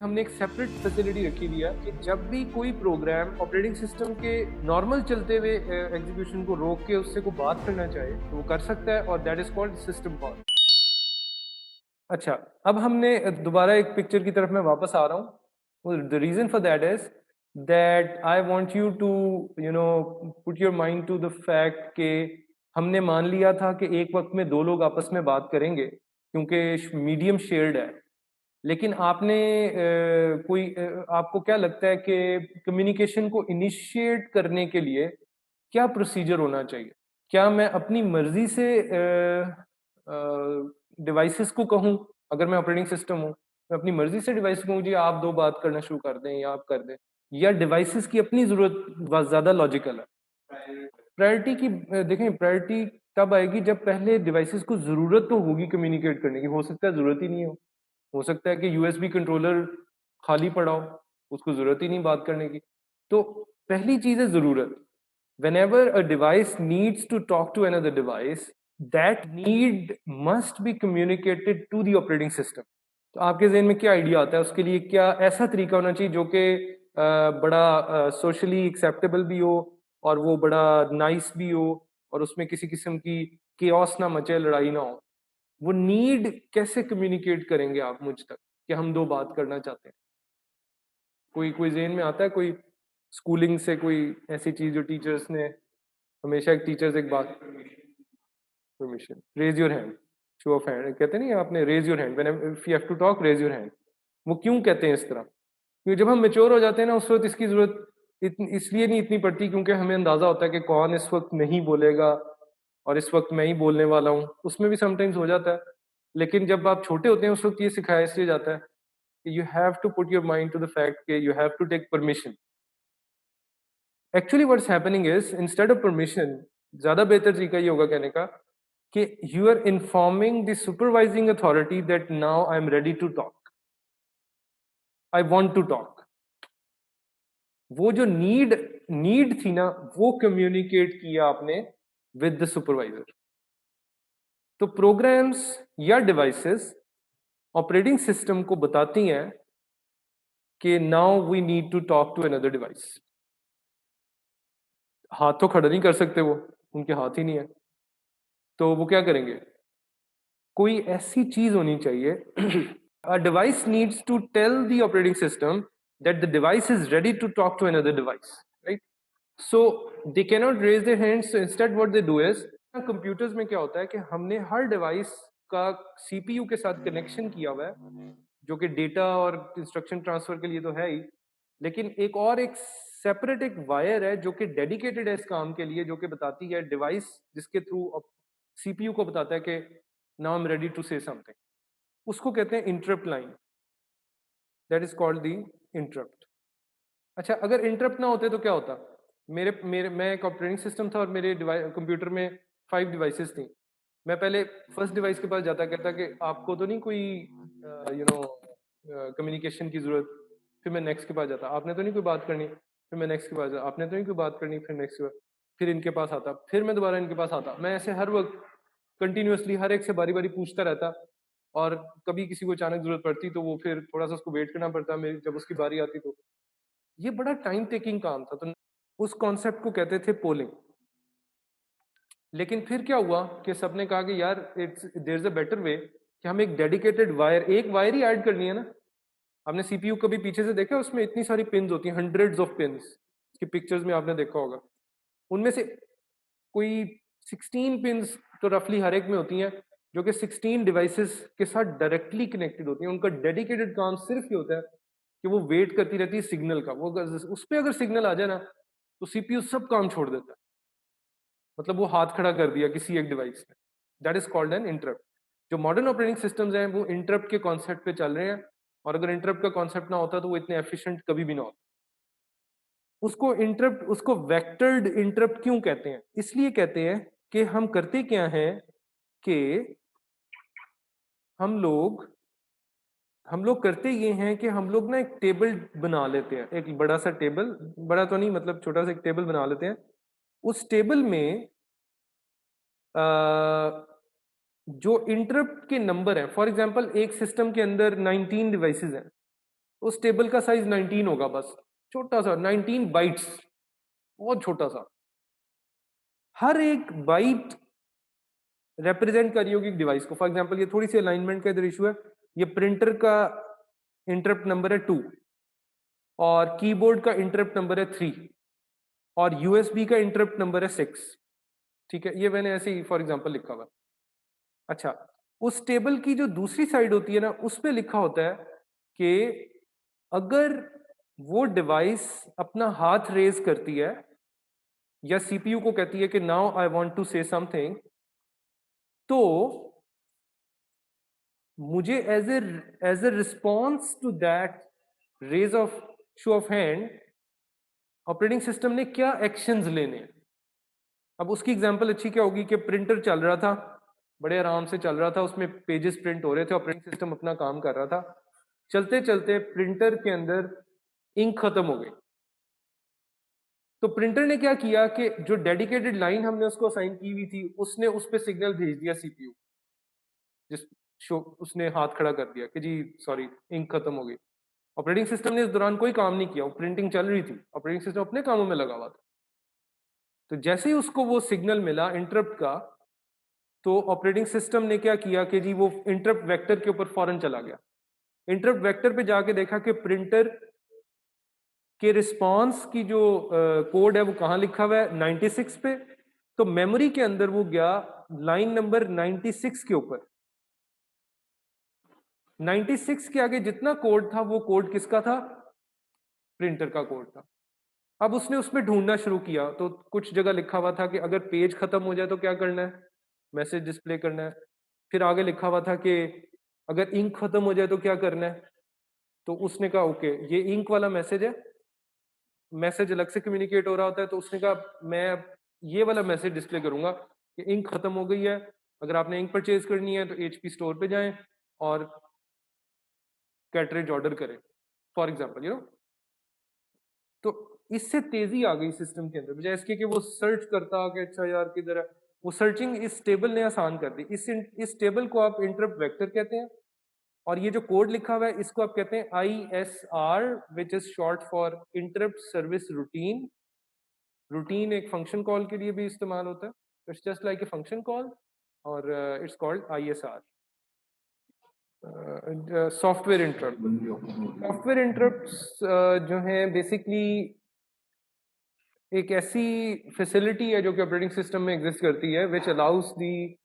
हमने एक separate facility रखी हुई है कि जब भी कोई प्रोग्राम ऑपरेटिंग सिस्टम के नॉर्मल चलते हुए एग्जीक्यूशन को रोक के उससे को बात करना चाहे तो वो कर सकता है और that is called system call. अच्छा, अब हमने दोबारा एक पिक्चर की तरफ मैं वापस आ रहा हूँ। The reason for that is that I want you to put your mind to the fact कि हमने मान लिया था कि एक वक्त में दो लोग आपस में बात करेंगे क्योंकि मीडियम शेयर्ड है। लेकिन आपने आपको क्या लगता है कि कम्युनिकेशन को इनिशिएट करने के लिए क्या प्रोसीजर होना चाहिए? क्या मैं अपनी मर्जी से डिवाइसेस को कहूं, अगर मैं ऑपरेटिंग सिस्टम हूं, मैं अपनी मर्जी से डिवाइस को कहूं जी आप दो बात करना शुरू कर दें या आप कर दें, या डिवाइसेस की अपनी जरूरत ज्यादा लॉजिकल है? प्रायोरिटी की देखें, प्रायोरिटी तब आएगी जब पहले डिवाइसेस को जरूरत तो होगी कम्युनिकेट करने की। हो सकता है जरूरत ही नहीं हो सकता है कि यूएसबी कंट्रोलर खाली पड़ा हो, उसको जरूरत ही नहीं बात करने की। तो पहली चीज है जरूरत। whenever a device needs to talk to another device, that need must be communicated to the operating system। तो आपके जहन में क्या आइडिया आता है उसके लिए? क्या ऐसा तरीका होना चाहिए जो कि बड़ा सोशली एक्सेप्टेबल भी हो और वो बड़ा नाइस भी हो और उसमें किसी किस्म की केओस ना मचे, लड़ाई ना हो? वो नीड कैसे कम्युनिकेट करेंगे आप मुझ तक कि हम दो बात करना चाहते हैं? कोई कोई जेहन में आता है? कोई स्कूलिंग से कोई ऐसी चीज जो टीचर्स ने हमेशा, एक टीचर्स एक बात, permission, raise your hand, show of hand कहते नहीं आपने, raise your hand when if you have to talk, raise your hand. वो क्यों कहते हैं इस तरह? क्योंकि जब हम मेच्योर हो जाते हैं ना उस वक्त इसकी जरूरत इसलिए नहीं इतनी पड़ती क्योंकि हमें अंदाजा होता है कि कौन इस वक्त नहीं बोलेगा और इस वक्त मैं ही बोलने वाला हूँ। उसमें भी समटाइम्स हो जाता है, लेकिन जब आप छोटे होते हैं उस वक्त ये सिखाया इसलिए जाता है कि you have to put your mind to the fact कि you have to take permission. Actually what's happening is instead of permission, ज्यादा बेहतर तरीका ये होगा कहने का कि you are informing the supervising authority that now I am ready to talk, I want to talk. वो जो नीड थी ना वो कम्युनिकेट किया आपने विद द सुपरवाइजर। तो प्रोग्राम्स या डिवाइसेस ऑपरेटिंग सिस्टम को बताती हैं कि now we need to talk to another device. हाथ तो खड़ा नहीं कर सकते, वो उनके हाथ ही नहीं है, तो वो क्या करेंगे? कोई ऐसी चीज होनी चाहिए a device needs to tell the operating system that the device is ready to talk to another device, right? So they cannot raise their hands, so instead what they do is, computers में क्या होता है कि हमने हर device का CPU के साथ connection किया हुआ है जो कि डेटा और इंस्ट्रक्शन ट्रांसफर के लिए तो है ही, लेकिन एक सेपरेट एक वायर है जो कि डेडिकेटेड है इस काम के लिए, जो कि बताती है डिवाइस जिसके थ्रू सीपीयू को बताता है कि now I am ready to say something. उसको कहते हैं interrupt line, that is called the interrupt. अच्छा, अगर इंटरप्ट ना होते तो क्या होता? मेरे मेरे मैं एक ऑपरेटिंग सिस्टम था और मेरे कंप्यूटर में 5 डिवाइसेस थी। मैं पहले फर्स्ट डिवाइस के पास जाता, कहता कि आपको तो नहीं कोई कम्युनिकेशन की जरूरत। फिर मैं नेक्स्ट के पास जाता, आपने तो नहीं कोई बात करनी। फिर मैं नेक्स्ट के पास जाता, आपने तो नहीं कोई बात करनी। फिर नेक्स्ट के पास, फिर इनके पास आता, फिर मैं दोबारा इनके पास आता। मैं ऐसे हर वक्त कंटिन्यूअसली हर एक से बारी बारी पूछता रहता, और कभी किसी को अचानक जरूरत पड़ती तो वो फिर थोड़ा सा उसको वेट करना पड़ता मेरी, जब उसकी बारी आती तो ये बड़ा टाइम टेकिंग काम था। तो उस कॉन्सेप्ट को कहते थे पोलिंग। लेकिन फिर क्या हुआ कि सबने कहा कि यार it's there is a better way कि हम एक डेडिकेटेड वायर, एक वायर ही ऐड करनी है ना। आपने सीपीयू कभी पीछे से देखा? उसमें इतनी सारी पिन्स होती हैं, हंड्रेड्स ऑफ पिन्स। इसकी पिक्चर्स में आपने देखा होगा। उनमें से कोई 16 पिन्स तो रफली हर एक में होती हैं जो कि 16 डिवाइसेस के साथ डायरेक्टली कनेक्टेड होती हैं। उनका डेडिकेटेड काम सिर्फ ये होता है कि वो वेट करती रहती है सिग्नल का। वो उस पर अगर सिग्नल आ जाए ना तो सीपीयू सब काम छोड़ देता है। मतलब वो हाथ खड़ा कर दिया किसी एक डिवाइस ने। That is called an interrupt. जो मॉडर्न ऑपरेटिंग सिस्टम्स हैं वो इंटरप्ट के कॉन्सेप्ट पे चल रहे हैं, और अगर इंटरप्ट का कॉन्सेप्ट ना होता तो वो इतने एफिशिएंट कभी भी ना होता। उसको वेक्टर्ड इंटरप्ट क्यों कहते हैं? इसलिए कहते हैं कि हम करते क्या हैं कि हम लोग हम लोग करते ये हैं कि हम लोग ना एक टेबल बना लेते हैं, एक बड़ा सा टेबल, बड़ा तो नहीं मतलब छोटा सा एक टेबल बना लेते हैं। उस टेबल में जो इंटरप्ट के नंबर हैं, फॉर एग्जांपल एक सिस्टम के अंदर 19 डिवाइसेस हैं, उस टेबल का साइज 19 होगा, बस छोटा सा 19 बाइट्स, बहुत छोटा सा। हर एक बाइट रिप्रेजेंट करी होगी डिवाइस को। फॉर एग्जांपल ये थोड़ी सी अलाइनमेंट का इधर इशू है, ये प्रिंटर का इंटरप्ट नंबर है 2 और कीबोर्ड का इंटरप्ट नंबर है 3 और यूएसबी का इंटरप्ट नंबर है 6। ठीक है, ये मैंने ऐसे ही फॉर एग्जांपल लिखा हुआ। अच्छा, उस टेबल की जो दूसरी साइड होती है ना, उस पे लिखा होता है कि अगर वो डिवाइस अपना हाथ रेज करती है या सीपीयू को कहती है कि now I want to say something, तो मुझे as a response to that raise of show of hand operating system ने क्या एक्शंस लेने हैं। अब उसकी एग्जांपल अच्छी क्या होगी कि प्रिंटर चल रहा था, बड़े आराम से चल रहा था, उसमें पेजेस प्रिंट हो रहे थे, ऑपरेटिंग सिस्टम अपना काम कर रहा था। चलते चलते प्रिंटर के अंदर इंक खत्म हो गई, तो प्रिंटर ने क्या किया कि जो डेडिकेटेड लाइन हमने उसको असाइन की हुई थी, उसने उस पर सिग्नल भेज दिया सीपीयू, जिस शो उसने हाथ खड़ा कर दिया कि जी सॉरी इंक खत्म हो गई। ऑपरेटिंग सिस्टम ने इस दौरान कोई काम नहीं किया, वो प्रिंटिंग चल रही थी, ऑपरेटिंग सिस्टम अपने कामों में लगा हुआ था। तो जैसे ही उसको वो सिग्नल मिला इंटरप्ट का, तो ऑपरेटिंग सिस्टम ने क्या किया कि जी वो इंटरप्ट वेक्टर के ऊपर फौरन चला गया। इंटरप्ट वेक्टर पे जाके देखा कि प्रिंटर के रिस्पांस की जो कोड है वो कहाँ लिखा हुआ है, 96 पे। तो मेमोरी के अंदर वो गया लाइन नंबर 96 के ऊपर। 96 के आगे जितना कोड था वो कोड किसका था, प्रिंटर का कोड था। अब उसने उसमें ढूंढना शुरू किया, तो कुछ जगह लिखा हुआ था कि अगर पेज खत्म हो जाए तो क्या करना है, मैसेज डिस्प्ले करना है। फिर आगे लिखा हुआ था कि अगर इंक खत्म हो जाए तो क्या करना है। तो उसने कहा ओके ये इंक वाला मैसेज है, मैसेज अलग से कम्युनिकेट हो रहा होता है, तो उसने कहा मैं ये वाला मैसेज डिस्प्ले करूंगा कि इंक खत्म हो गई है, अगर आपने इंक परचेज करनी है तो एचपी स्टोर पे जाएं और कैटरेज ऑर्डर करें, फॉर एग्जाम्पल यू नो। तो इससे तेजी आ गई सिस्टम के अंदर, बजाय इसके कि वो सर्च करता कि अच्छा यार किधर है, वो सर्चिंग इस टेबल ने आसान कर दी। इस टेबल को आप इंटरप्ट वेक्टर कहते हैं, और ये जो कोड लिखा हुआ है इसको आप कहते हैं ISR, which is short for interrupt service routine. Routine एक फंक्शन कॉल के लिए भी इस्तेमाल होता है, it's just like a function call, और it's called ISR। Software interrupt, software interrupts जो हैं बेसिकली एक ऐसी फैसिलिटी है जो कि ऑपरेटिंग सिस्टम में एग्जिस्ट करती है, which allows the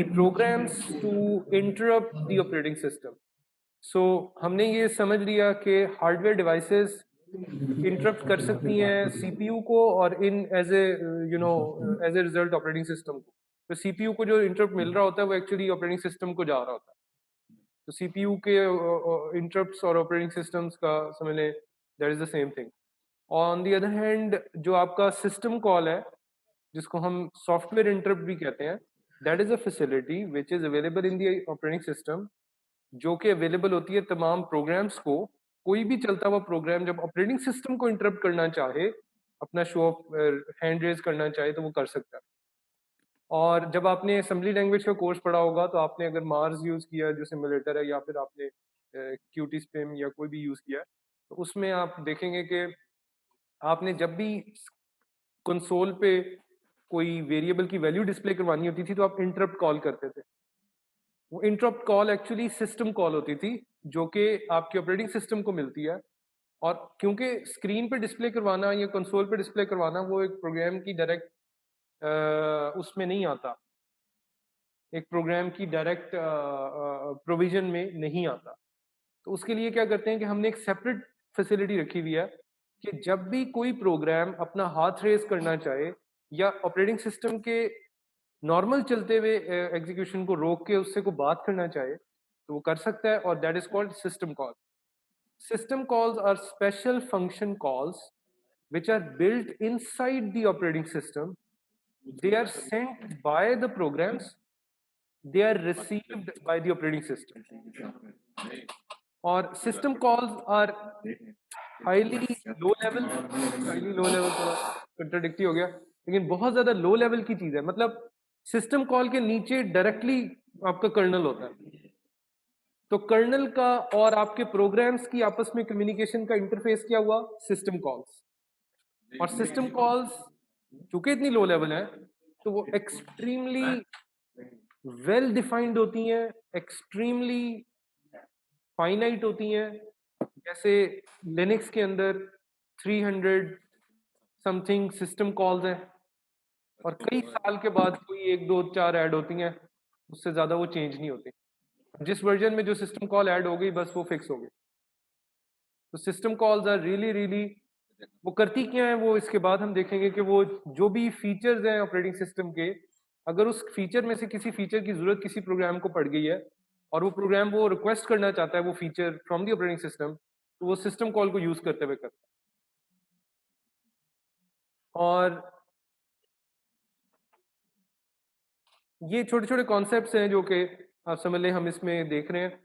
programs to interrupt the operating system. So हमने ये समझ लिया कि हार्डवेयर डिवाइसेस इंटरप्ट कर सकती हैं सीपीयू को, और in as a you know as a result operating system को। तो सीपीयू को जो इंटरप्ट मिल रहा होता है वो एक्चुअली ऑपरेटिंग सिस्टम को जा रहा होता है। तो सीपीयू के इंटरप्ट्स और ऑपरेटिंग सिस्टम्स का समझ लें that is the same thing. On the other hand जो आपका सिस्टम कॉल है, जिसको हम सॉफ्टवेयर इंटरप्ट भी कहते हैं, that is a facility which is available in the operating system, जो कि अवेलेबल होती है तमाम प्रोग्राम्स को। कोई भी चलता हुआ प्रोग्राम जब ऑपरेटिंग सिस्टम को इंटरप्ट करना चाहे, अपना शो ऑफ हैंड रेज करना चाहे, तो वो कर सकता है। और जब आपने असेंबली लैंग्वेज का कोर्स पढ़ा होगा, तो आपने अगर मार्स यूज किया जो सिमुलेटर है, या फिर आपने क्यूटी स्पिम या कोई भी यूज किया है, तो उसमें आप देखेंगे कि आपने जब भी कंसोल पे कोई वेरिएबल की वैल्यू डिस्प्ले करवानी होती थी, तो आप इंटरप्ट कॉल करते थे। वो interrupt call actually system call होती थी, जो कि आपके ऑपरेटिंग सिस्टम को मिलती है। और क्योंकि स्क्रीन पे डिस्प्ले करवाना या कंसोल पे डिस्प्ले करवाना वो एक प्रोग्राम की डायरेक्ट उसमें नहीं आता, एक प्रोग्राम की डायरेक्ट प्रोविजन में नहीं आता। तो उसके लिए क्या करते हैं कि हमने एक सेपरेट फैसिलिटी रखी हुई है कि जब भी कोई प्रोग्राम अपना हाथ रेस करना चाहे या ऑपरेटिंग सिस्टम के नॉर्मल चलते हुए एग्जीक्यूशन को रोक के उससे को बात करना चाहे, तो वो कर सकता है, और that is called system call. System calls are special function calls which are built inside the operating system. They are sent by the programs, they are received by the operating system. और system calls are highly low level, highly low level थोड़ा contradictory हो गया, लेकिन बहुत ज्यादा low level की चीज है। मतलब सिस्टम कॉल के नीचे डायरेक्टली आपका कर्नल होता है, तो कर्नल का और आपके प्रोग्राम्स की आपस में कम्युनिकेशन का इंटरफेस क्या हुआ? System calls. और सिस्टम कॉल्स चूंकि इतनी लो लेवल है तो वो एक्सट्रीमली वेल डिफाइंड होती हैं, एक्सट्रीमली फाइनाइट होती हैं। जैसे लिनक्स के अंदर 300 समथिंग सिस्टम कॉल्स हैं और कई साल के बाद कोई 1 2 4 ऐड होती हैं, उससे ज्यादा वो चेंज नहीं होती। जिस वर्जन में जो सिस्टम कॉल ऐड हो गई बस वो फिक्स हो गई। तो system calls are really really, वो करती क्या है वो इसके बाद हम देखेंगे कि वो जो भी फीचर्स हैं ऑपरेटिंग सिस्टम के, अगर उस फीचर में से किसी फीचर की जरूरत किसी प्रोग्राम को पड़ गई है और वो प्रोग्राम वो रिक्वेस्ट करना चाहता है वो feature from the operating system, तो वो सिस्टम कॉल को यूज करते हुए करता है। और ये छोटे छोटे कॉन्सेप्ट्स हैं जो कि आप समझ लें हम इसमें देख रहे हैं।